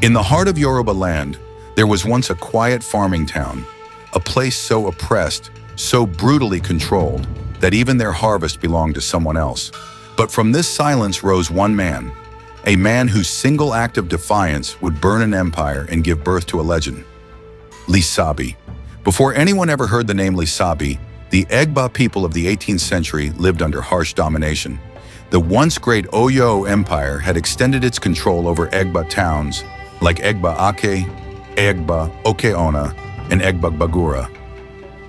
In the heart of Yoruba land, there was once a quiet farming town, a place so oppressed, so brutally controlled, that even their harvest belonged to someone else. But from this silence rose one man, a man whose single act of defiance would burn an empire and give birth to a legend. Lisabi. Before anyone ever heard the name Lisabi, the Egba people of the 18th century lived under harsh domination. The once great Oyo Empire had extended its control over Egba towns like Egba Ake, Egba Okeona, and Egba Bagura.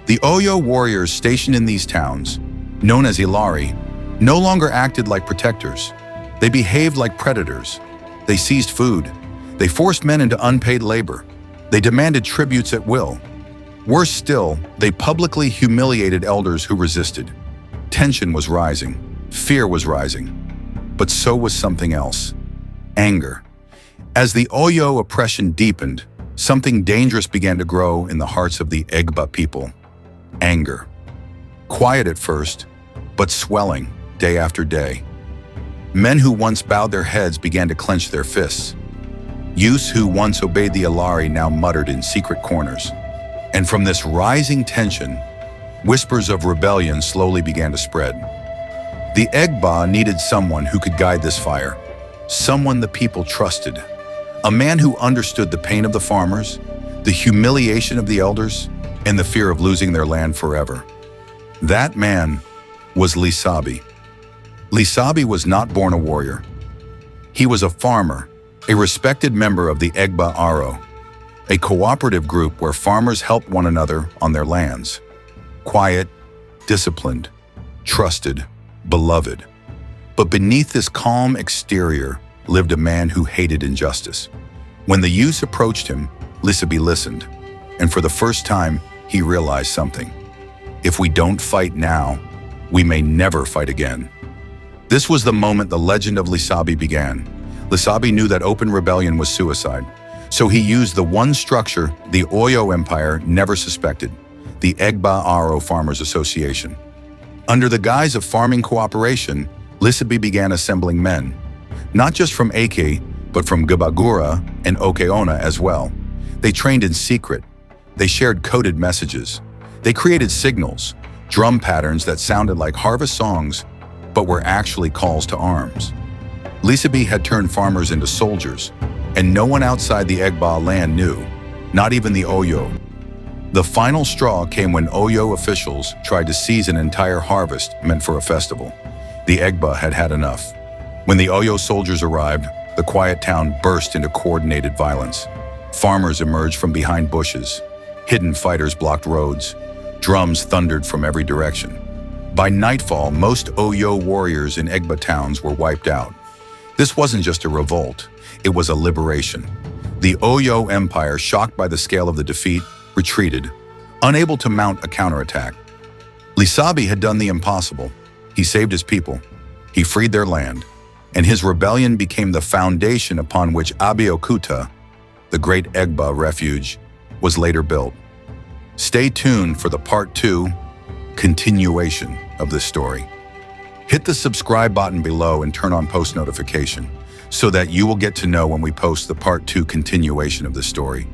The Oyo warriors stationed in these towns, known as Ilari, no longer acted like protectors. They behaved like predators. They seized food. They forced men into unpaid labor. They demanded tributes at will. Worse still, they publicly humiliated elders who resisted. Tension was rising. Fear was rising. But so was something else. Anger. As the Oyo oppression deepened, something dangerous began to grow in the hearts of the Egba people. Anger. Quiet at first, but swelling day after day. Men who once bowed their heads began to clench their fists. Youths who once obeyed the Ilari now muttered in secret corners. And from this rising tension, whispers of rebellion slowly began to spread. The Egba needed someone who could guide this fire, someone the people trusted, a man who understood the pain of the farmers, the humiliation of the elders, and the fear of losing their land forever. That man was Lisabi. Lisabi was not born a warrior. He was a farmer, a respected member of the Egba Aro, a cooperative group where farmers helped one another on their lands. Quiet, disciplined, trusted, beloved. But beneath this calm exterior lived a man who hated injustice. When the youths approached him, Lisabi listened, and for the first time, he realized something. If we don't fight now, we may never fight again. This was the moment the legend of Lisabi began. Lisabi knew that open rebellion was suicide, so he used the one structure the Oyo Empire never suspected, the Egba Aro Farmers Association. Under the guise of farming cooperation, Lisabi began assembling men, not just from Ake, but from Gbagura and Okeona as well. They trained in secret. They shared coded messages. They created signals, drum patterns that sounded like harvest songs, but were actually calls to arms. Lisabi had turned farmers into soldiers, and no one outside the Egba land knew, not even the Oyo. The final straw came when Oyo officials tried to seize an entire harvest meant for a festival. The Egba had had enough. When the Oyo soldiers arrived, the quiet town burst into coordinated violence. Farmers emerged from behind bushes. Hidden fighters blocked roads. Drums thundered from every direction. By nightfall, most Oyo warriors in Egba towns were wiped out. This wasn't just a revolt, it was a liberation. The Oyo Empire, shocked by the scale of the defeat, retreated, unable to mount a counterattack. Lisabi had done the impossible. He saved his people. He freed their land. And his rebellion became the foundation upon which Abeokuta, the great Egba refuge, was later built. Stay tuned for the Part 2 continuation of this story. Hit the subscribe button below and turn on post notification so that you will get to know when we post the Part 2 continuation of this story.